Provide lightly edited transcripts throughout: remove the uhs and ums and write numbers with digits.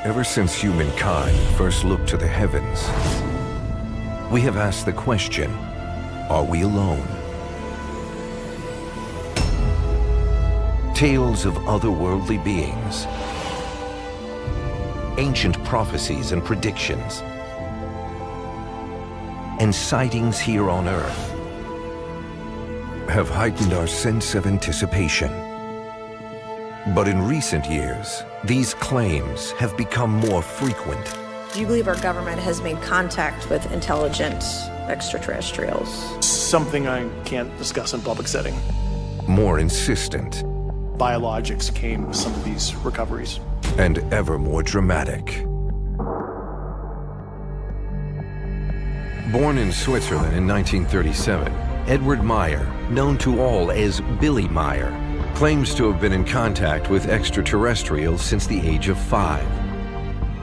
Ever since humankind first looked to the heavens, we have asked the question, are we alone? Tales of otherworldly beings, ancient prophecies and predictions, and sightings here on Earth have heightened our sense of anticipation. But in recent years, these claims have become more frequent. Do you believe our government has made contact with intelligent extraterrestrials? Something I can't discuss in public setting. More insistent. Biologics came with some of these recoveries. And ever more dramatic. Born in Switzerland in 1937, Edward Meier, known to all as Billy Meier, claims to have been in contact with extraterrestrials since the age of 5.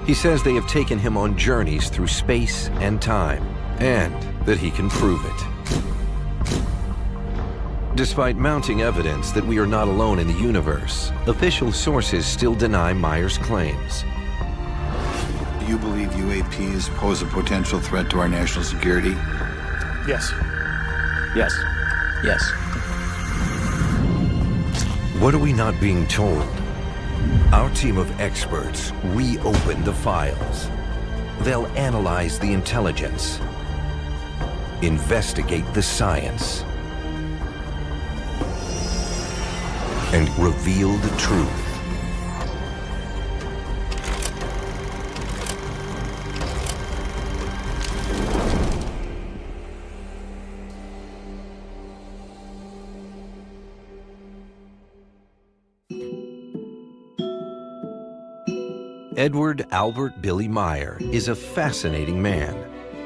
He says they have taken him on journeys through space and time, and that he can prove it. Despite mounting evidence that we are not alone in the universe, official sources still deny Meier's claims. Do you believe UAPs pose a potential threat to our national security? Yes. Yes. Yes. What are we not being told? Our team of experts reopen the files. They'll analyze the intelligence, investigate the science, and reveal the truth. Edward Albert Billy Meier is a fascinating man.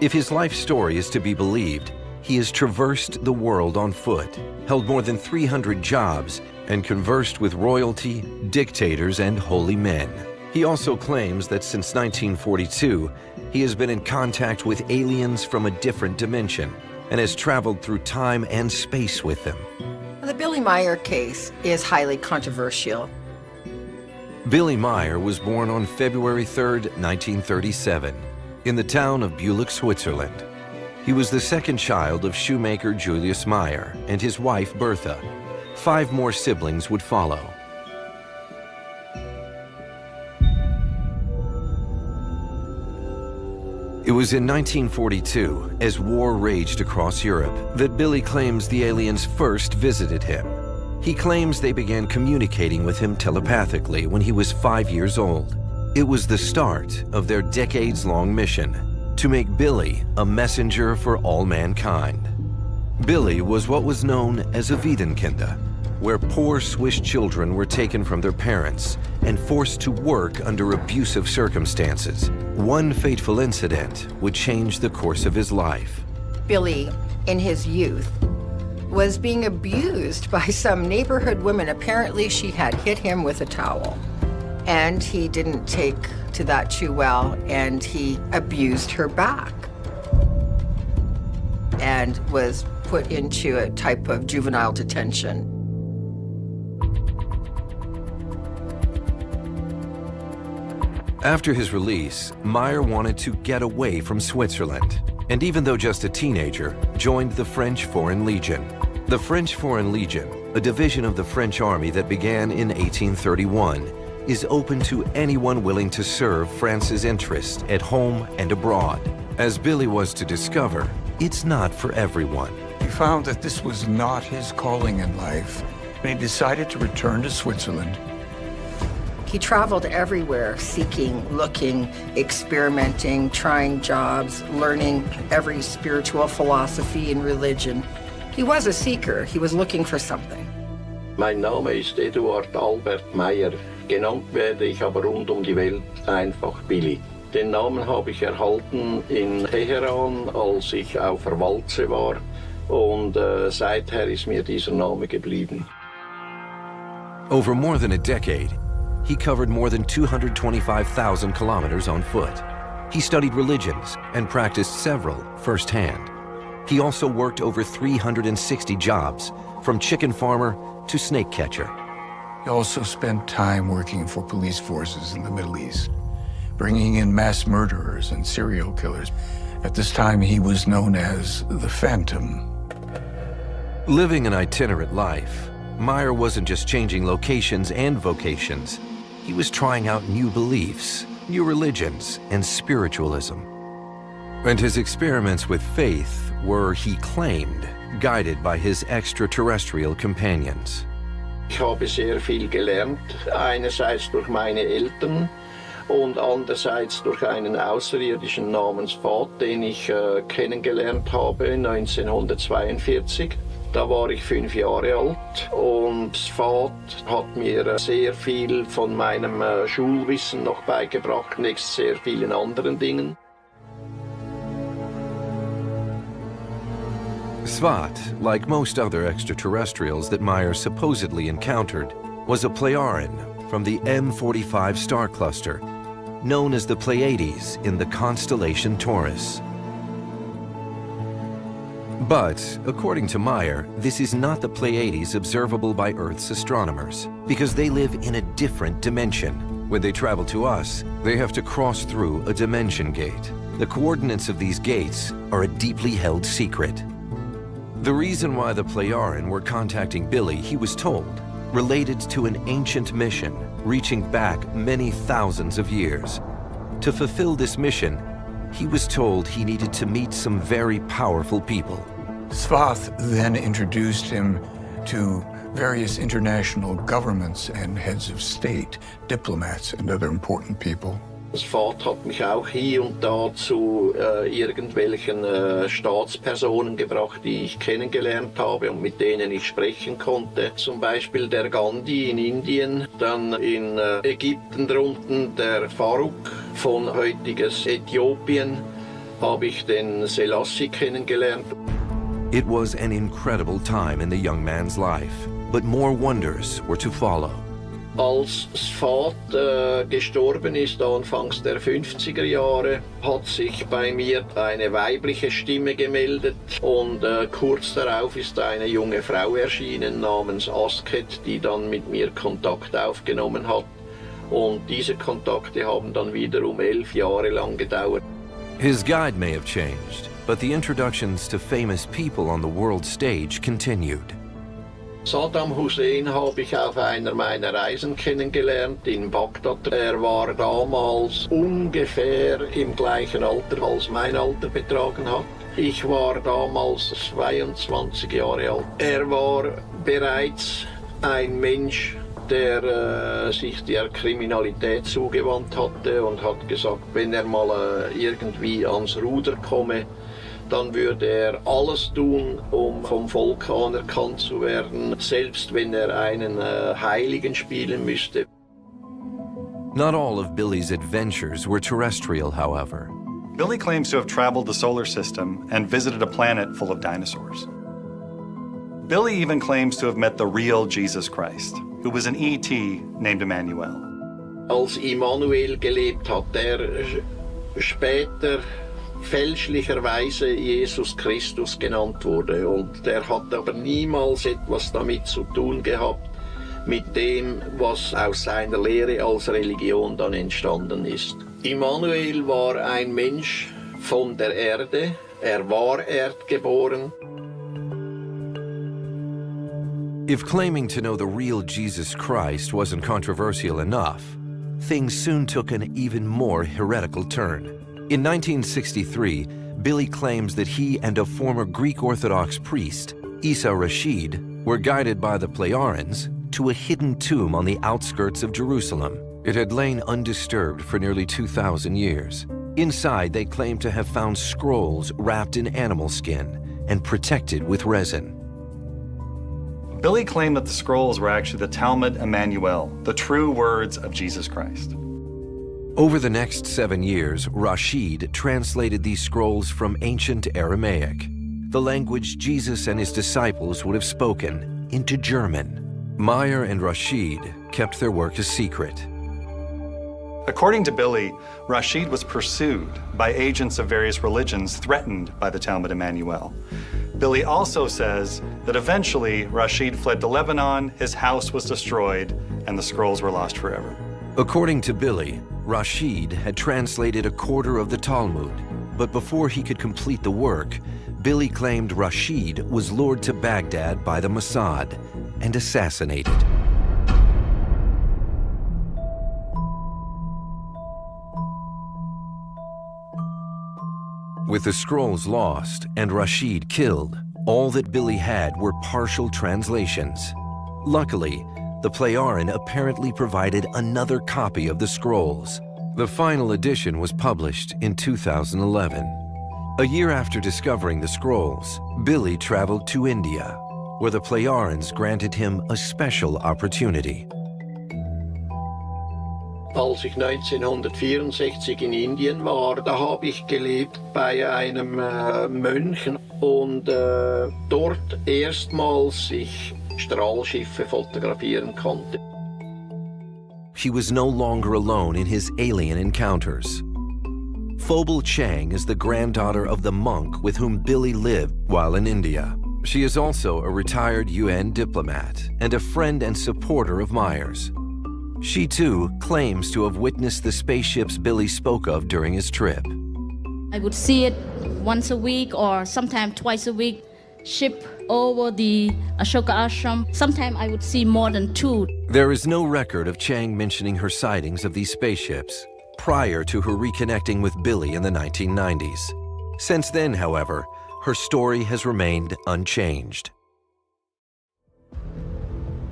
If his life story is to be believed, he has traversed the world on foot, held more than 300 jobs, and conversed with royalty, dictators, and holy men. He also claims that since 1942, he has been in contact with aliens from a different dimension and has traveled through time and space with them. The Billy Meier case is highly controversial. Billy Meier was born on February 3, 1937, in the town of Bülich, Switzerland. He was the second child of shoemaker Julius Meier and his wife Bertha. 5 more siblings would follow. It was in 1942, as war raged across Europe, that Billy claims the aliens first visited him. He claims they began communicating with him telepathically when he was 5 years old. It was the start of their decades-long mission to make Billy a messenger for all mankind. Billy was what was known as a Waisenkind, where poor Swiss children were taken from their parents and forced to work under abusive circumstances. One fateful incident would change the course of his life. Billy, in his youth, was being abused by some neighborhood woman. Apparently, she had hit him with a towel, and he didn't take to that too well, and he abused her back and was put into a type of juvenile detention. After his release, Meier wanted to get away from Switzerland, and even though just a teenager, joined the French Foreign Legion. The French Foreign Legion, a division of the French Army that began in 1831, is open to anyone willing to serve France's interests at home and abroad. As Billy was to discover, it's not for everyone. He found that this was not his calling in life, and he decided to return to Switzerland. He traveled everywhere, seeking, looking, experimenting, trying jobs, learning every spiritual philosophy and religion. He was a seeker. He was looking for something. Mein Name ist Eduard Albert Meier. Genannt werde ich aber rund um die Welt einfach Billy. Den Namen habe ich erhalten in Teheran, als ich auf der Walze war. Und seither ist mir dieser Name geblieben. Over more than a decade, he covered more than 225,000 kilometers on foot. He studied religions and practiced several firsthand. He also worked over 360 jobs, from chicken farmer to snake catcher. He also spent time working for police forces in the Middle East. bringing in mass murderers and serial killers. At this time, he was known as the Phantom. Living an itinerant life, Meier wasn't just changing locations and vocations. He was trying out new beliefs, new religions, and spiritualism. And his experiments with faith were, he claimed, guided by his extraterrestrial companions. Ich habe sehr viel gelernt, einerseits durch meine Eltern und andererseits durch einen Außerirdischen namens Fahd, den ich kennengelernt habe 1942. Da war ich 5 Jahre alt und Fahd hat mir sehr viel von meinem Schulwissen noch beigebracht, nebst sehr vielen anderen Dingen. Svat, like most other extraterrestrials that Meier supposedly encountered, was a Pleiaren from the M45 star cluster, known as the Pleiades in the constellation Taurus. But, according to Meier, this is not the Pleiades observable by Earth's astronomers, because they live in a different dimension. When they travel to us, they have to cross through a dimension gate. The coordinates of these gates are a deeply held secret. The reason why the Pleiaren were contacting Billy, he was told, related to an ancient mission reaching back many thousands of years. To fulfill this mission, he was told he needed to meet some very powerful people. Svath then introduced him to various international governments and heads of state, diplomats, and other important people. Das Fahd hat mich auch hier und da zu irgendwelchen Staatspersonen gebracht, die ich kennengelernt habe und mit denen ich sprechen konnte. Zum Beispiel der Gandhi in Indien, dann in Ägypten drunten der Farouk von heutiges Äthiopien, habe ich den Selassie kennengelernt. It was an incredible time in the young man's life, but more wonders were to follow. Als Svat gestorben ist, anfangs der 50er Jahre, hat sich bei mir eine weibliche Stimme gemeldet und kurz darauf ist eine junge Frau erschienen namens Asket, die dann mit mir Kontakt aufgenommen hat. Und diese Kontakte haben dann wiederum 11 Jahre lang gedauert. His guide may have changed, but the introductions to famous people on the world stage continued. Saddam Hussein habe ich auf einer meiner Reisen kennengelernt in Bagdad. Er war damals ungefähr im gleichen Alter, als mein Alter betragen hat. Ich war damals 22 Jahre alt. Er war bereits ein Mensch, der sich der Kriminalität zugewandt hatte und hat gesagt, wenn er mal irgendwie ans Ruder komme, dann würde er alles tun, um vom Volk anerkannt zu werden, selbst wenn er einen Heiligen spielen müsste. Not all of Billy's adventures were terrestrial, however. Billy claims to have traveled the solar system and visited a planet full of dinosaurs. Billy even claims to have met the real Jesus Christ, who was an ET named Emmanuel. Als Immanuel gelebt hat, der später fälschlicherweise Jesus Christus genannt wurde. Und der hat aber niemals etwas damit zu tun gehabt, mit dem, was aus seiner Lehre als Religion dann entstanden ist. Immanuel war ein Mensch von der Erde, er war erdgeboren. If claiming to know the real Jesus Christ wasn't controversial enough, things soon took an even more heretical turn. In 1963, Billy claims that he and a former Greek Orthodox priest, Isa Rashid, were guided by the Pleiarans to a hidden tomb on the outskirts of Jerusalem. It had lain undisturbed for nearly 2,000 years. Inside, they claimed to have found scrolls wrapped in animal skin and protected with resin. Billy claimed that the scrolls were actually the Talmud Emmanuel, the true words of Jesus Christ. Over the next 7 years, Rashid translated these scrolls from ancient Aramaic, the language Jesus and his disciples would have spoken, into German. Meier and Rashid kept their work a secret. According to Billy, Rashid was pursued by agents of various religions threatened by the Talmud Emmanuel. Billy also says that eventually Rashid fled to Lebanon, his house was destroyed, and the scrolls were lost forever. According to Billy, Rashid had translated a quarter of the Talmud, but before he could complete the work, Billy claimed Rashid was lured to Baghdad by the Mossad and assassinated. With the scrolls lost and Rashid killed, all that Billy had were partial translations. Luckily, the Playaran apparently provided another copy of the scrolls. The final edition was published in 2011. A year after discovering the scrolls, Billy traveled to India, where the Playarans granted him a special opportunity. Als ich 1964 in Indien war, da habe ich gelebt bei einem Mönchen und dort erstmals ich Strahlschiffe fotografieren konnte. He was no longer alone in his alien encounters. Phobal Chang is the granddaughter of the monk with whom Billy lived while in India. She is also a retired UN diplomat and a friend and supporter of Meier's. She too claims to have witnessed the spaceships Billy spoke of during his trip. I would see it once a week or sometimes twice a week, ship over the Ashoka Ashram. Sometimes I would see more than 2. There is no record of Chang mentioning her sightings of these spaceships prior to her reconnecting with Billy in the 1990s. Since then, however, her story has remained unchanged.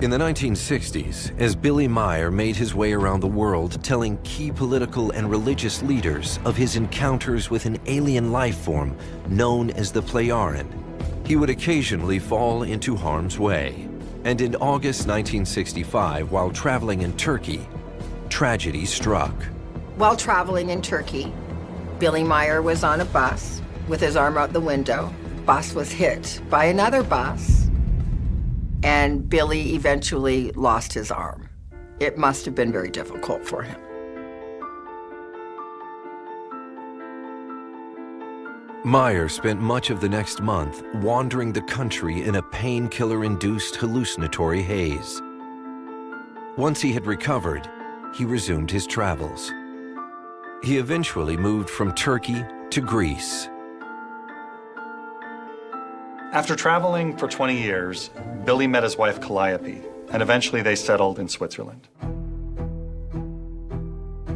In the 1960s, as Billy Meier made his way around the world telling key political and religious leaders of his encounters with an alien life form known as the Playaran, he would occasionally fall into harm's way. And in August 1965, while traveling in Turkey, tragedy struck. While traveling in Turkey, Billy Meier was on a bus with his arm out the window. Bus was hit by another bus, and Billy eventually lost his arm. It must have been very difficult for him. Meier spent much of the next month wandering the country in a painkiller-induced hallucinatory haze. Once he had recovered, he resumed his travels. He eventually moved from Turkey to Greece. After traveling for 20 years, Billy met his wife Calliope, and eventually they settled in Switzerland.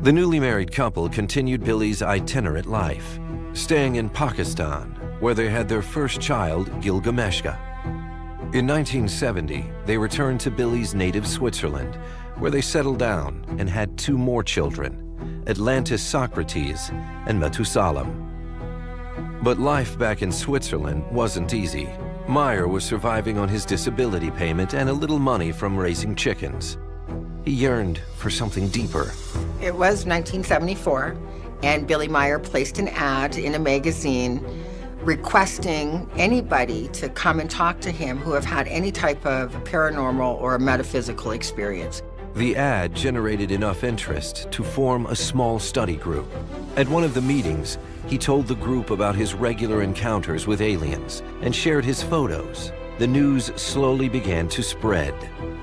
The newly married couple continued Billy's itinerant life, staying in Pakistan, where they had their first child, Gilgameshka. In 1970, they returned to Billy's native Switzerland, where they settled down and had 2 more children, Atlantis Socrates and Methusalem. But life back in Switzerland wasn't easy. Meier was surviving on his disability payment and a little money from raising chickens. He yearned for something deeper. It was 1974, and Billy Meier placed an ad in a magazine requesting anybody to come and talk to him who have had any type of paranormal or metaphysical experience. The ad generated enough interest to form a small study group. At one of the meetings, he told the group about his regular encounters with aliens and shared his photos. The news slowly began to spread.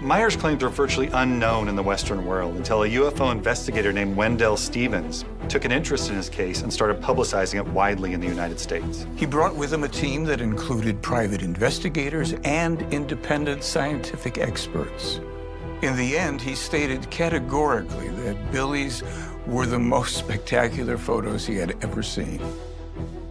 Meier's claims were virtually unknown in the Western world until a UFO investigator named Wendell Stevens took an interest in his case and started publicizing it widely in the United States. He brought with him a team that included private investigators and independent scientific experts. In the end, he stated categorically that Billy's were the most spectacular photos he had ever seen.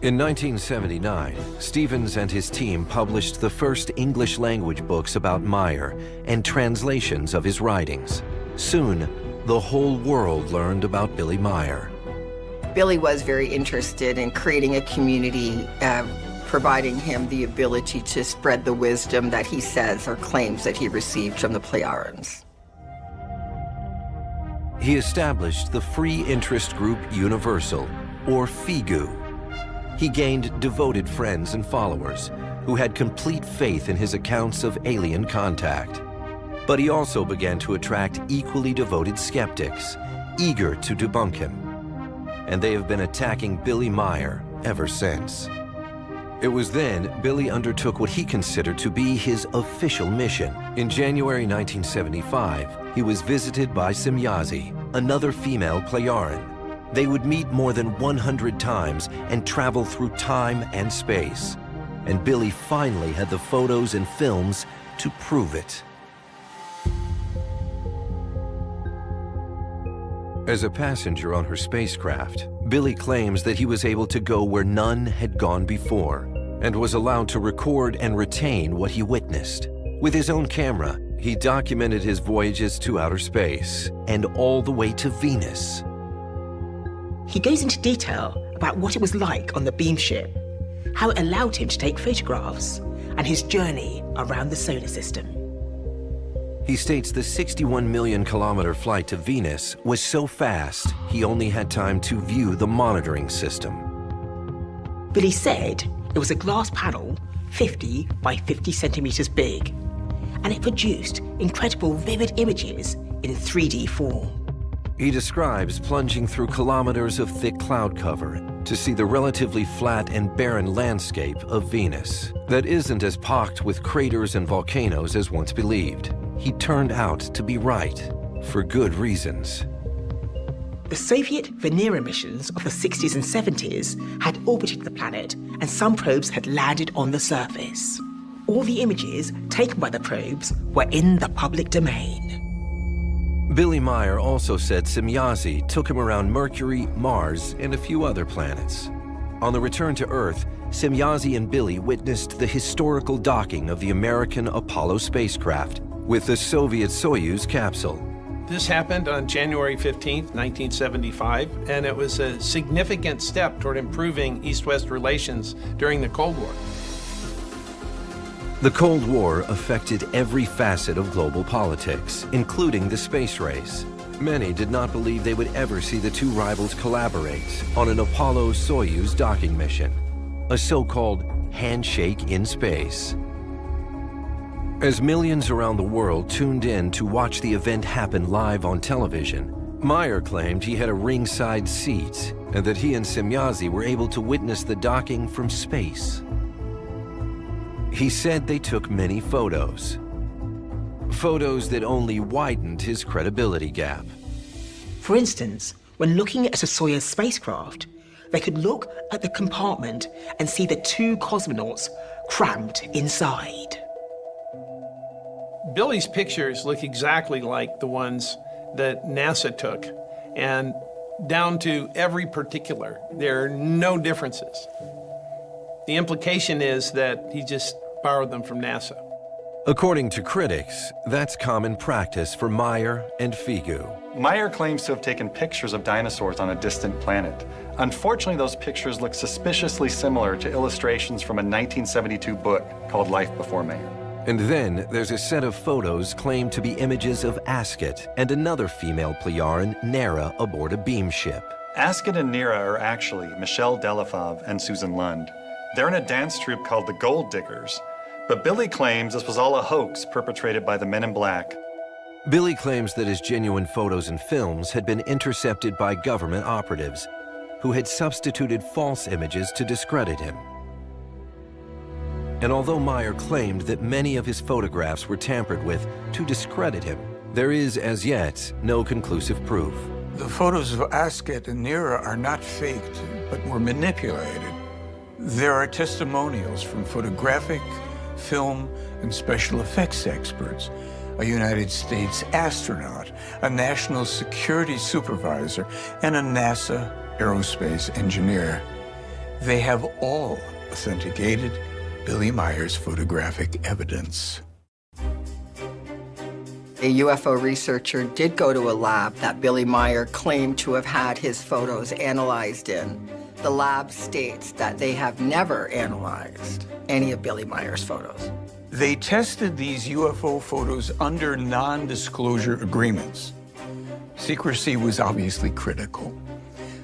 In 1979, Stevens and his team published the first English-language books about Meier and translations of his writings. Soon, the whole world learned about Billy Meier. Billy was very interested in creating a community, providing him the ability to spread the wisdom that he says or claims that he received from the Playarans. He established the free interest group Universal, or FIGU. He gained devoted friends and followers who had complete faith in his accounts of alien contact. But he also began to attract equally devoted skeptics, eager to debunk him. And they have been attacking Billy Meier ever since. It was then Billy undertook what he considered to be his official mission. In January 1975, he was visited by Semyazi, another female Plejaren. They would meet more than 100 times and travel through time and space. And Billy finally had the photos and films to prove it. As a passenger on her spacecraft, Billy claims that he was able to go where none had gone before and was allowed to record and retain what he witnessed. With his own camera, he documented his voyages to outer space and all the way to Venus. He goes into detail about what it was like on the beam ship, how it allowed him to take photographs, and his journey around the solar system. He states the 61 million kilometer flight to Venus was so fast, he only had time to view the monitoring system. Billy said it was a glass panel 50 by 50 centimeters big, and it produced incredible vivid images in 3D form. He describes plunging through kilometers of thick cloud cover to see the relatively flat and barren landscape of Venus that isn't as pocked with craters and volcanoes as once believed. He turned out to be right, for good reasons. The Soviet Venera missions of the 60s and 70s had orbited the planet, and some probes had landed on the surface. All the images taken by the probes were in the public domain. Billy Meier also said Semyazi took him around Mercury, Mars, and a few other planets. On the return to Earth, Semyazi and Billy witnessed the historical docking of the American Apollo spacecraft with the Soviet Soyuz capsule. This happened on January 15th, 1975, and it was a significant step toward improving East-West relations during the Cold War. The Cold War affected every facet of global politics, including the space race. Many did not believe they would ever see the two rivals collaborate on an Apollo-Soyuz docking mission, a so-called handshake in space. As millions around the world tuned in to watch the event happen live on television, Meier claimed he had a ringside seat and that he and Semyazi were able to witness the docking from space. He said they took many photos. Photos that only widened his credibility gap. For instance, when looking at a Soyuz spacecraft, they could look at the compartment and see the two cosmonauts cramped inside. Billy's pictures look exactly like the ones that NASA took, and down to every particular. There are no differences. The implication is that he just borrowed them from NASA. According to critics, that's common practice for Meier and Figu. Meier claims to have taken pictures of dinosaurs on a distant planet. Unfortunately, those pictures look suspiciously similar to illustrations from a 1972 book called Life Before Man. And then there's a set of photos claimed to be images of Asket and another female Plejaren, Nera, aboard a beam ship. Asket and Nera are actually Michelle Delafave and Susan Lund. They're in a dance troupe called the Gold Diggers, but Billy claims this was all a hoax perpetrated by the Men in Black. Billy claims that his genuine photos and films had been intercepted by government operatives who had substituted false images to discredit him. And although Meier claimed that many of his photographs were tampered with to discredit him, there is, as yet, no conclusive proof. The photos of Asket and Nera are not faked, but were manipulated. There are testimonials from photographic, film, and special effects experts, a United States astronaut, a national security supervisor, and a NASA aerospace engineer. They have all authenticated Billy Meier's photographic evidence. A UFO researcher did go to a lab that Billy Meier claimed to have had his photos analyzed in. The lab states that they have never analyzed any of Billy Meier's photos. They tested these UFO photos under non-disclosure agreements. Secrecy was obviously critical.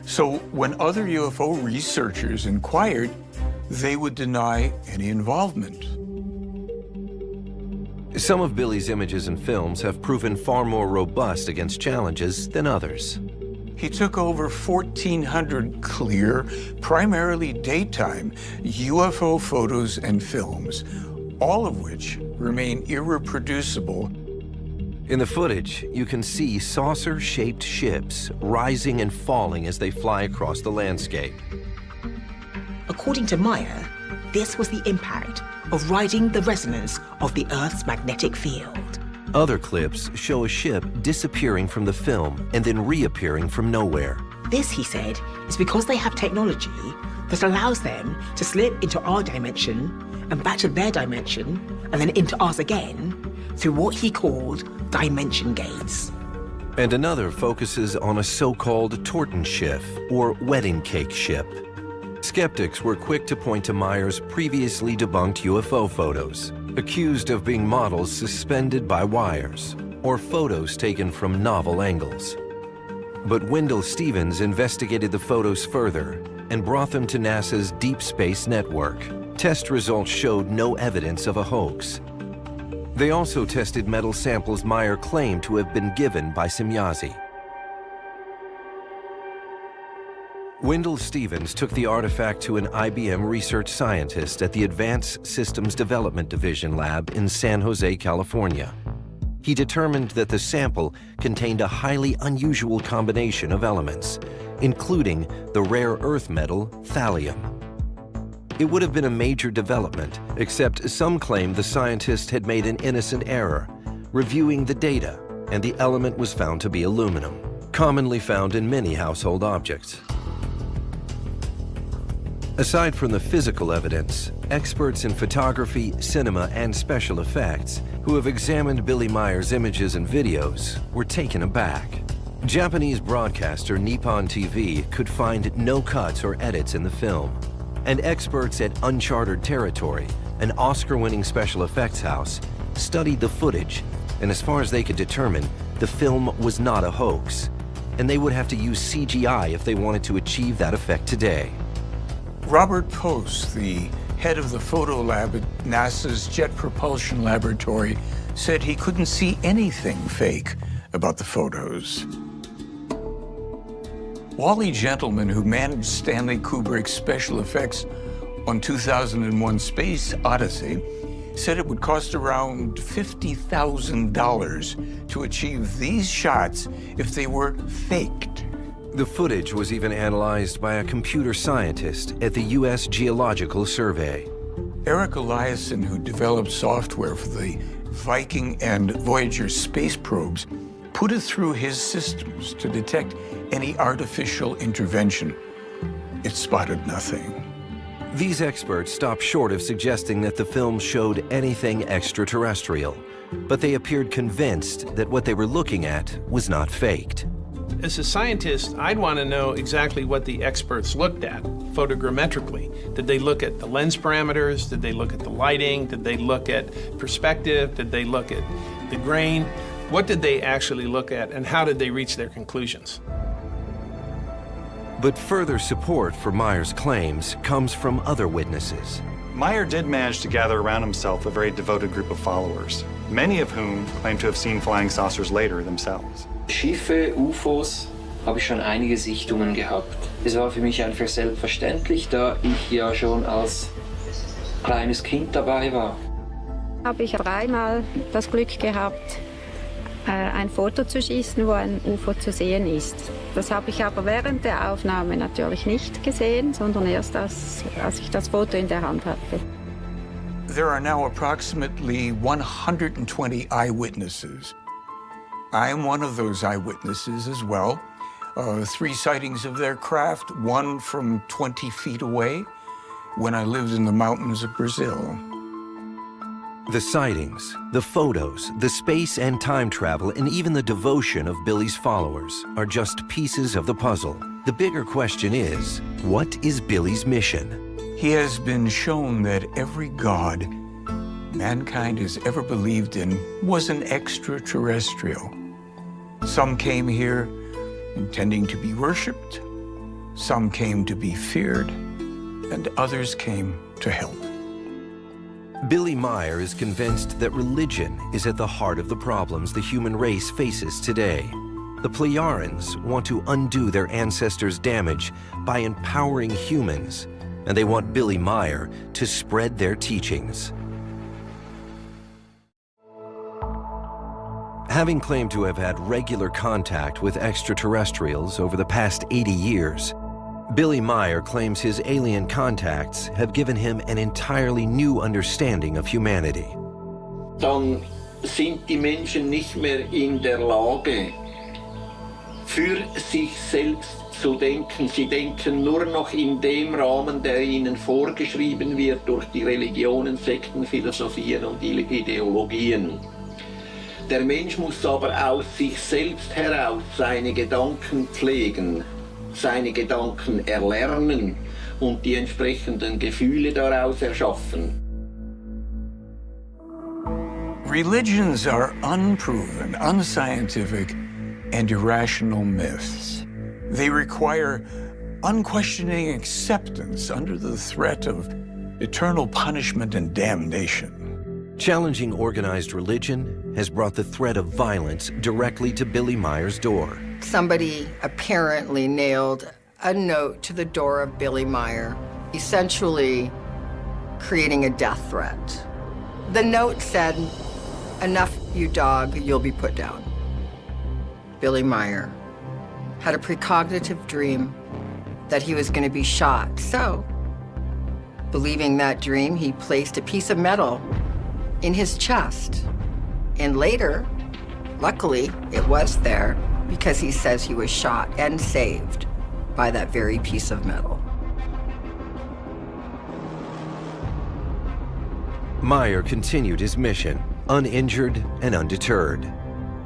So when other UFO researchers inquired, they would deny any involvement. Some of Billy's images and films have proven far more robust against challenges than others. He took over 1,400 clear, primarily daytime, UFO photos and films, all of which remain irreproducible In the footage, you can see saucer-shaped ships rising and falling as they fly across the landscape. According to Meier, this was the impact of riding the resonance of the Earth's magnetic field. Other clips show a ship disappearing from the film and then reappearing from nowhere. This, he said, is because they have technology that allows them to slip into our dimension and back to their dimension and then into ours again through what he called dimension gates. And another focuses on a so-called Tortenschiff, or wedding cake ship. Skeptics were quick to point to Meier's previously debunked UFO photos, accused of being models suspended by wires, or photos taken from novel angles. But Wendell Stevens investigated the photos further and brought them to NASA's Deep Space Network. Test results showed no evidence of a hoax. They also tested metal samples Meier claimed to have been given by Semjazi. Wendell Stevens took the artifact to an IBM research scientist at the Advanced Systems Development Division lab in San Jose, California. He determined that the sample contained a highly unusual combination of elements, including the rare earth metal thallium. It would have been a major development, except some claimed the scientist had made an innocent error, reviewing the data, and the element was found to be aluminum, commonly found in many household objects. Aside from the physical evidence, experts in photography, cinema, and special effects who have examined Billy Meier's images and videos were taken aback. Japanese broadcaster Nippon TV could find no cuts or edits in the film, and experts at Uncharted Territory, an Oscar-winning special effects house, studied the footage, and as far as they could determine, the film was not a hoax, and they would have to use CGI if they wanted to achieve that effect today. Robert Post, the head of the photo lab at NASA's Jet Propulsion Laboratory, said he couldn't see anything fake about the photos. Wally Gentleman, who managed Stanley Kubrick's special effects on 2001: Space Odyssey, said it would cost around $50,000 to achieve these shots if they were faked. The footage was even analyzed by a computer scientist at the U.S. Geological Survey. Eric Eliason, who developed software for the Viking and Voyager space probes, put it through his systems to detect any artificial intervention. It spotted nothing. These experts stopped short of suggesting that the film showed anything extraterrestrial, but they appeared convinced that what they were looking at was not faked. As a scientist, I'd want to know exactly what the experts looked at photogrammetrically. Did they look at the lens parameters? Did they look at the lighting? Did they look at perspective? Did they look at the grain? What did they actually look at, and how did they reach their conclusions? But further support for Meier's claims comes from other witnesses. Meier did manage to gather around himself a very devoted group of followers, many of whom claim to have seen flying saucers later themselves. Schiffe, UFOs, habe ich schon einige Sichtungen gehabt. Es war für mich einfach selbstverständlich, da ich ja schon als kleines Kind dabei war. Habe ich dreimal das Glück gehabt, ein Foto zu schießen, wo ein UFO zu sehen ist. Das habe ich aber während der Aufnahme natürlich nicht gesehen, sondern erst als ich das Foto in der Hand hatte. There are now approximately 120 eyewitnesses. I am one of those eyewitnesses as well. 3 sightings of their craft, one from 20 feet away when I lived in the mountains of Brazil. The sightings, the photos, the space and time travel, and even the devotion of Billy's followers are just pieces of the puzzle. The bigger question is, what is Billy's mission? He has been shown that every god mankind has ever believed in was an extraterrestrial. Some came here intending to be worshipped, some came to be feared, and others came to help. Billy Meier is convinced that religion is at the heart of the problems the human race faces today. The Plejarians want to undo their ancestors' damage by empowering humans, and they want Billy Meier to spread their teachings. Having claimed to have had regular contact with extraterrestrials over the past 80 years, Billy Meier claims his alien contacts have given him an entirely new understanding of humanity. Dann sind die Menschen nicht mehr in der Lage, für sich selbst zu denken. Sie denken nur noch in dem Rahmen, der ihnen vorgeschrieben wird durch die Religionen, Sekten, Philosophien und Ideologien. Der Mensch muss aber aus sich selbst heraus seine Gedanken pflegen, seine Gedanken erlernen und die entsprechenden Gefühle daraus erschaffen. Religions are unproven, unscientific, and irrational myths. They require unquestioning acceptance under the threat of eternal punishment and damnation. Challenging organized religion has brought the threat of violence directly to Billy Meier's door. Somebody apparently nailed a note to the door of Billy Meier, essentially creating a death threat. The note said, "Enough, you dog, you'll be put down." Billy Meier had a precognitive dream that he was going to be shot. So, believing that dream, he placed a piece of metal in his chest. And later, luckily, it was there because he says he was shot and saved by that very piece of metal. Meier continued his mission, uninjured and undeterred.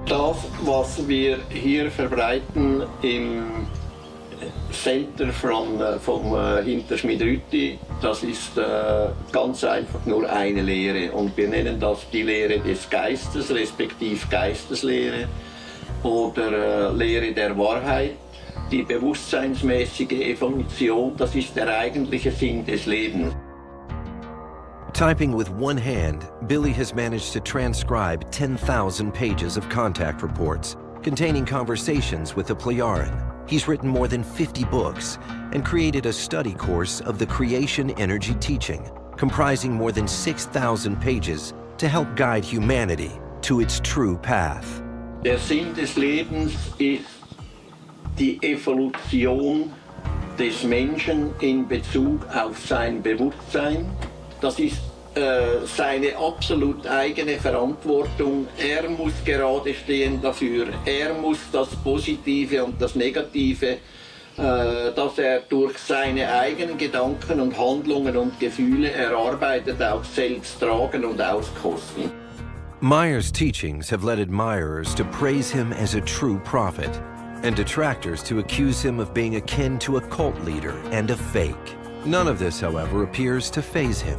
Das, was wir hier verbreiten im Center vom Hinterschmied-Rütti, das ist ganz einfach nur eine Lehre. Und wir nennen das die Lehre des Geistes, respektive Geisteslehre oder Lehre der Wahrheit. Die bewusstseinsmäßige Evolution, das ist der eigentliche Sinn des Lebens. Typing with one hand, Billy has managed to transcribe 10,000 pages of contact reports containing conversations with the Plejaren. He's written more than 50 books and created a study course of the creation energy teaching, comprising more than 6,000 pages to help guide humanity to its true path. Der Sinn des Lebens ist die Evolution des Menschen in Bezug auf sein Bewusstsein. Das ist seine absolut eigene Verantwortung. Er muss gerade stehen dafür. Er muss das Positive und das Negative, das er durch seine eigenen Gedanken und Handlungen und Gefühle erarbeitet, auch selbst tragen und auskosten. Meier's teachings have led admirers to praise him as a true prophet, and detractors to accuse him of being akin to a cult leader and a fake. None of this, however, appears to faze him.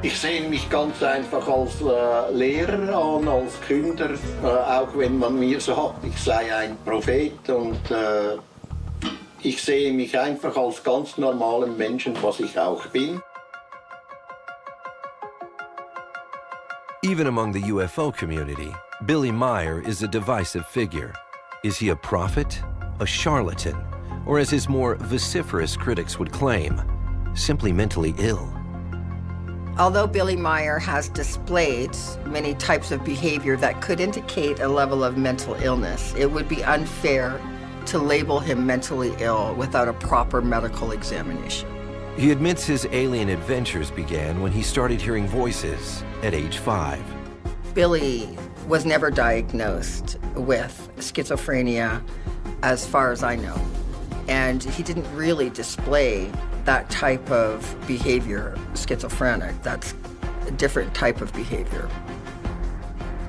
Ich sehe mich ganz einfach als Lehrer an, als Künder, auch wenn man mir sagt, ich sei ein Prophet, und ich sehe mich einfach als ganz normalen Menschen, was ich auch bin. Even among the UFO community, Billy Meier is a divisive figure. Is he a prophet, a charlatan, or as his more vociferous critics would claim, simply mentally ill? Although Billy Meier has displayed many types of behavior that could indicate a level of mental illness, it would be unfair to label him mentally ill without a proper medical examination. He admits his alien adventures began when he started hearing voices at age 5. Billy was never diagnosed with schizophrenia, as far as I know, and he didn't really display that type of behavior, schizophrenic. That's a different type of behavior.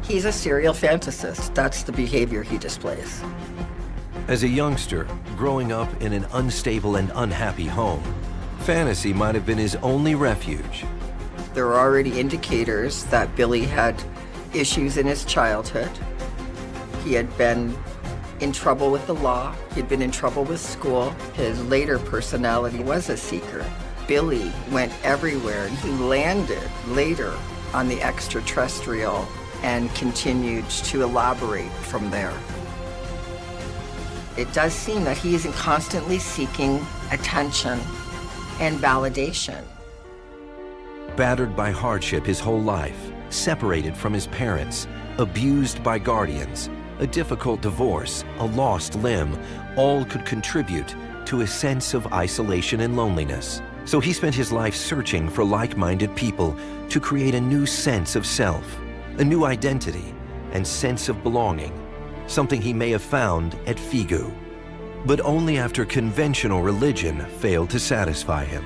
He's a serial fantasist. That's the behavior he displays. As a youngster, growing up in an unstable and unhappy home, fantasy might have been his only refuge. There were already indicators that Billy had issues in his childhood. He had been in trouble with the law. He'd been in trouble with school. His later personality was a seeker. Billy went everywhere, and he landed later on the extraterrestrial and continued to elaborate from there. It does seem that he is constantly seeking attention and validation. Battered by hardship his whole life, separated from his parents, abused by guardians, a difficult divorce, a lost limb, all could contribute to a sense of isolation and loneliness. So he spent his life searching for like-minded people to create a new sense of self, a new identity and sense of belonging, something he may have found at Figu. But only after conventional religion failed to satisfy him.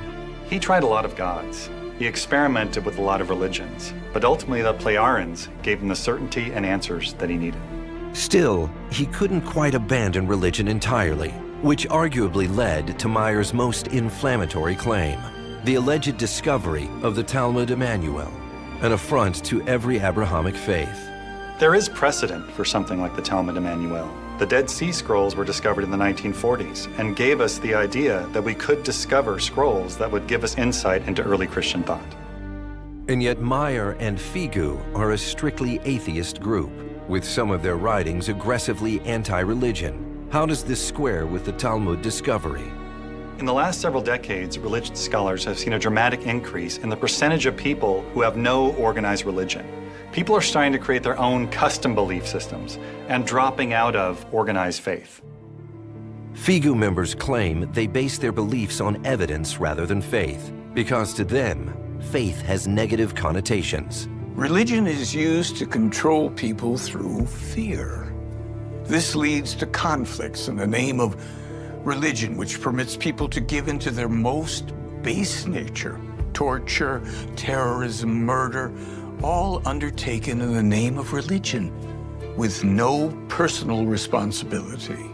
He tried a lot of gods. He experimented with a lot of religions, but ultimately the Plejarians gave him the certainty and answers that he needed. Still, he couldn't quite abandon religion entirely, which arguably led to Meier's most inflammatory claim, the alleged discovery of the Talmud Emmanuel, an affront to every Abrahamic faith. There is precedent for something like the Talmud Emmanuel. The Dead Sea Scrolls were discovered in the 1940s and gave us the idea that we could discover scrolls that would give us insight into early Christian thought. And yet Meier and Figu are a strictly atheist group, with some of their writings aggressively anti-religion. How does this square with the Talmud discovery? In the last several decades, religious scholars have seen a dramatic increase in the percentage of people who have no organized religion. People are starting to create their own custom belief systems and dropping out of organized faith. Figu members claim they base their beliefs on evidence rather than faith, because to them, faith has negative connotations. Religion is used to control people through fear. This leads to conflicts in the name of religion, which permits people to give into their most base nature. Torture, terrorism, murder, all undertaken in the name of religion, with no personal responsibility.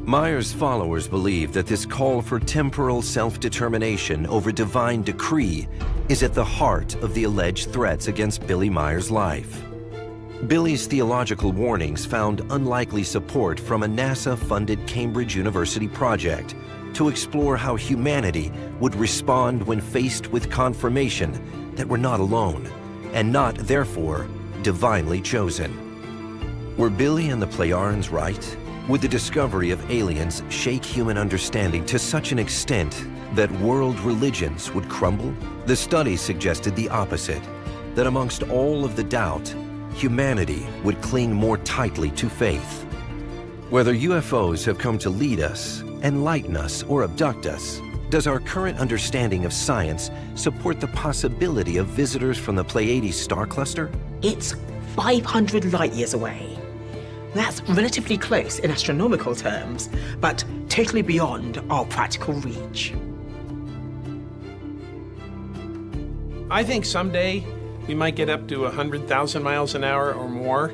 Meier's followers believe that this call for temporal self-determination over divine decree is at the heart of the alleged threats against Billy Meier's life. Billy's theological warnings found unlikely support from a NASA-funded Cambridge University project to explore how humanity would respond when faced with confirmation that we're not alone, and not, therefore, divinely chosen. Were Billy and the Plejarians right? Would the discovery of aliens shake human understanding to such an extent that world religions would crumble? The study suggested the opposite, that amongst all of the doubt, humanity would cling more tightly to faith. Whether UFOs have come to lead us, enlighten us, or abduct us, does our current understanding of science support the possibility of visitors from the Pleiades star cluster? It's 500 light years away. That's relatively close in astronomical terms, but totally beyond our practical reach. I think someday we might get up to 100,000 miles an hour or more.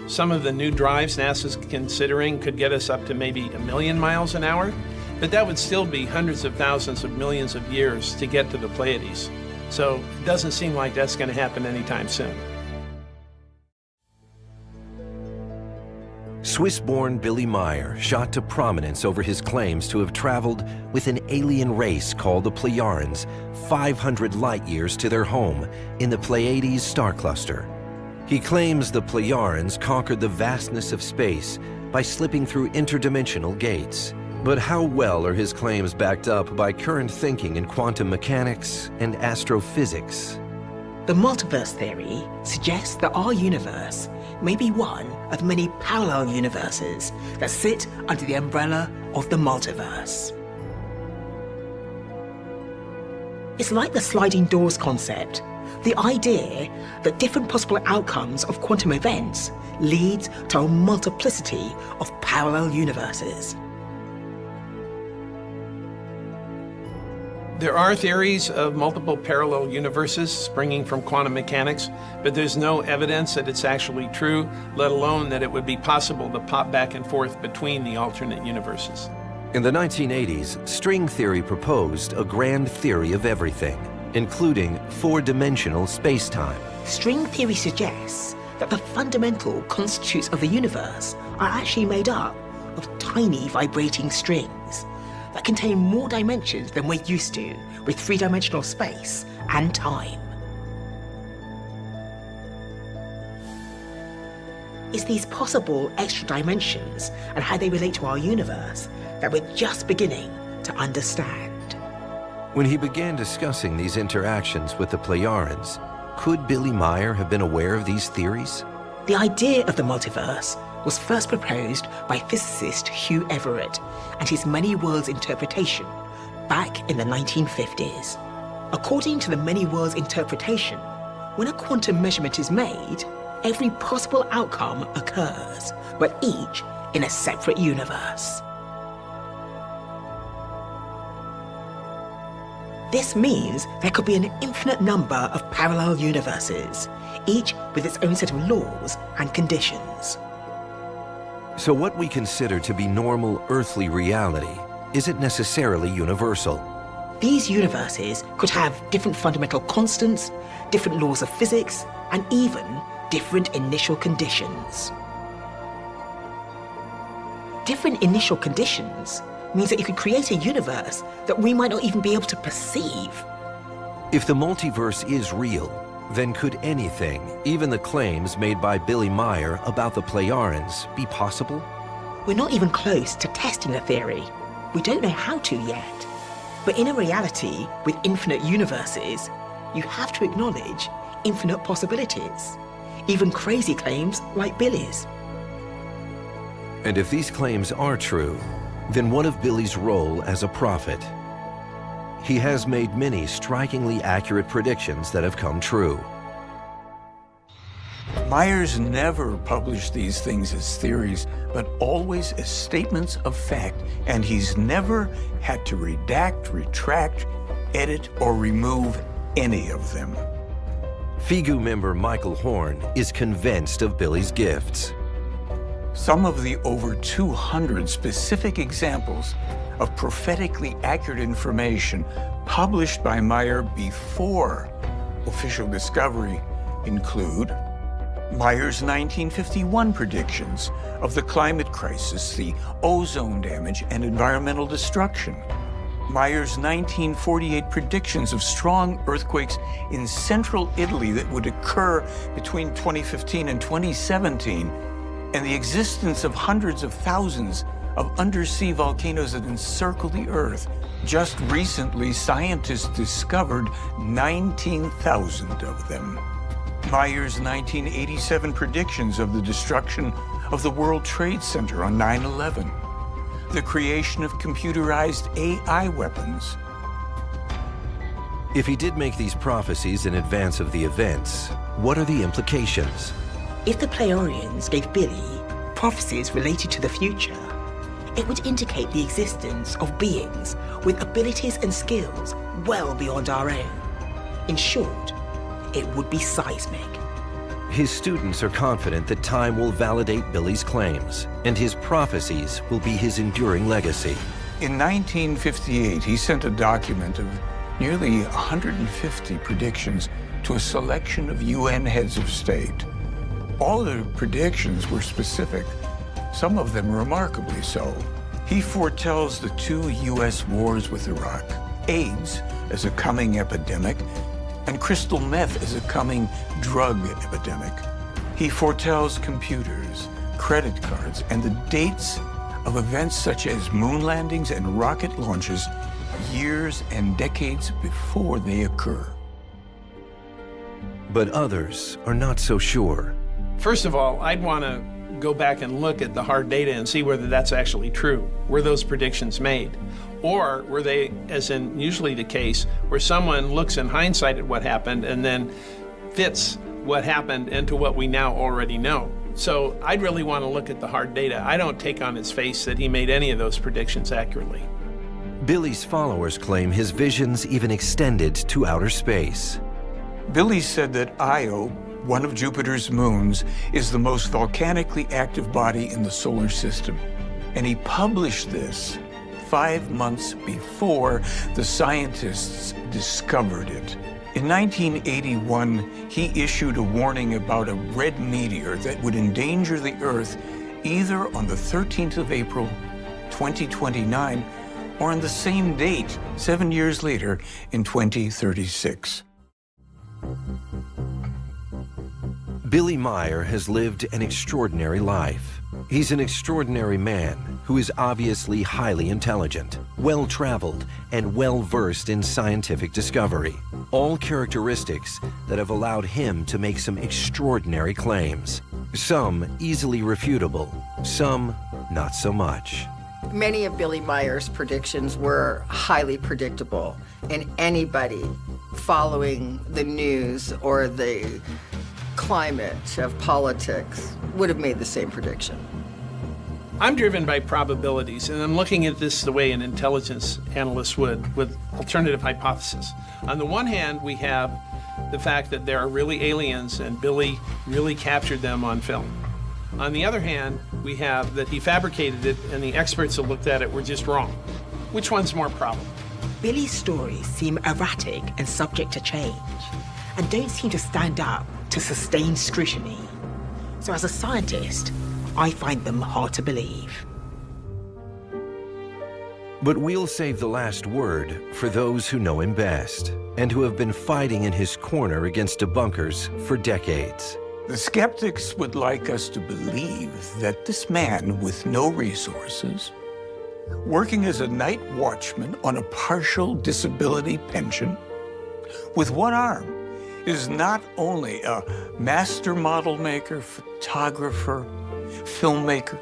Some of the new drives NASA's considering could get us up to maybe 1 million miles an hour. But that would still be hundreds of thousands of millions of years to get to the Pleiades. So it doesn't seem like that's going to happen anytime soon. Swiss-born Billy Meier shot to prominence over his claims to have traveled with an alien race called the Plejarians 500 light years to their home in the Pleiades star cluster. He claims the Plejarians conquered the vastness of space by slipping through interdimensional gates. But how well are his claims backed up by current thinking in quantum mechanics and astrophysics? The multiverse theory suggests that our universe may be one of many parallel universes that sit under the umbrella of the multiverse. It's like the sliding doors concept, the idea that different possible outcomes of quantum events leads to a multiplicity of parallel universes. There are theories of multiple parallel universes springing from quantum mechanics, but there's no evidence that it's actually true, let alone that it would be possible to pop back and forth between the alternate universes. In the 1980s, string theory proposed a grand theory of everything, including four-dimensional space-time. String theory suggests that the fundamental constituents of the universe are actually made up of tiny vibrating strings that contain more dimensions than we're used to with three-dimensional space and time. It's these possible extra dimensions and how they relate to our universe that we're just beginning to understand. When he began discussing these interactions with the Plejarians, could Billy Meier have been aware of these theories? The idea of the multiverse was first proposed by physicist Hugh Everett and his many worlds interpretation back in the 1950s. According to the many worlds interpretation, when a quantum measurement is made, every possible outcome occurs, but each in a separate universe. This means there could be an infinite number of parallel universes, each with its own set of laws and conditions. So what we consider to be normal earthly reality isn't necessarily universal. These universes could have different fundamental constants, different laws of physics, and even different initial conditions. Different initial conditions means that you could create a universe that we might not even be able to perceive. If the multiverse is real, then could anything, even the claims made by Billy Meier about the Plejarians, be possible? We're not even close to testing the theory. We don't know how to yet. But in a reality with infinite universes, you have to acknowledge infinite possibilities, even crazy claims like Billy's. And if these claims are true, then what of Billy's role as a prophet? He has made many strikingly accurate predictions that have come true. Meier's never published these things as theories, but always as statements of fact, and he's never had to redact, retract, edit, or remove any of them. FIGU member Michael Horn is convinced of Billy's gifts. Some of the over 200 specific examples of prophetically accurate information published by Meier before official discovery include Meier's 1951 predictions of the climate crisis, the ozone damage, and environmental destruction. Meier's 1948 predictions of strong earthquakes in central Italy that would occur between 2015 and 2017, and the existence of hundreds of thousands of undersea volcanoes that encircle the Earth. Just recently, scientists discovered 19,000 of them. Meier's 1987 predictions of the destruction of the World Trade Center on 9/11, the creation of computerized AI weapons. If he did make these prophecies in advance of the events, what are the implications? If the Plejarians gave Billy prophecies related to the future, it would indicate the existence of beings with abilities and skills well beyond our own. In short, it would be seismic. His students are confident that time will validate Billy's claims, and his prophecies will be his enduring legacy. In 1958, he sent a document of nearly 150 predictions to a selection of UN heads of state. All the predictions were specific, some of them remarkably so. He foretells the 2 U.S. wars with Iraq, AIDS as a coming epidemic, and crystal meth as a coming drug epidemic. He foretells computers, credit cards, and the dates of events such as moon landings and rocket launches years and decades before they occur. But others are not so sure. First of all, I'd want to go back and look at the hard data and see whether that's actually true. Were those predictions made? Or were they, as in usually the case, where someone looks in hindsight at what happened and then fits what happened into what we now already know? So I'd really want to look at the hard data. I don't take on its face that he made any of those predictions accurately. Billy's followers claim his visions even extended to outer space. Billy said that Io, one of Jupiter's moons, is the most volcanically active body in the solar system. And he published this 5 months before the scientists discovered it. In 1981, he issued a warning about a red meteor that would endanger the Earth either on the 13th of April, 2029, or on the same date, 7 years later, in 2036. Billy Meier has lived an extraordinary life. He's an extraordinary man who is obviously highly intelligent, well-traveled, and well-versed in scientific discovery. All characteristics that have allowed him to make some extraordinary claims. Some easily refutable, some not so much. Many of Billy Meier's predictions were highly predictable, and anybody following the news or the climate of politics would have made the same prediction. I'm driven by probabilities, and I'm looking at this the way an intelligence analyst would, with alternative hypothesis. On the one hand, we have the fact that there are really aliens and Billy really captured them on film. On the other hand, we have that he fabricated it and the experts that looked at it were just wrong. Which one's more probable? Billy's stories seem erratic and subject to change, and don't seem to stand up to sustained scrutiny. So as a scientist, I find them hard to believe. But we'll save the last word for those who know him best and who have been fighting in his corner against debunkers for decades. The skeptics would like us to believe that this man with no resources, working as a night watchman on a partial disability pension, with one arm, is not only a master model maker, photographer, filmmaker,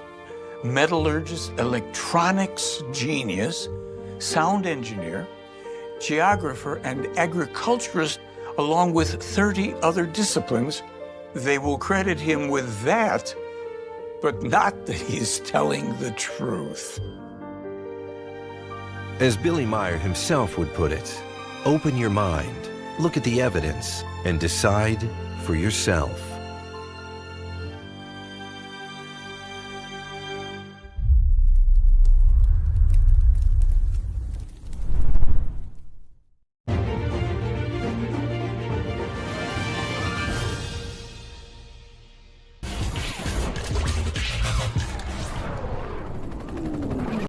metallurgist, electronics genius, sound engineer, geographer, and agriculturist, along with 30 other disciplines. They will credit him with that, but not that he's telling the truth. As Billy Meier himself would put it, open your mind, look at the evidence, and decide for yourself.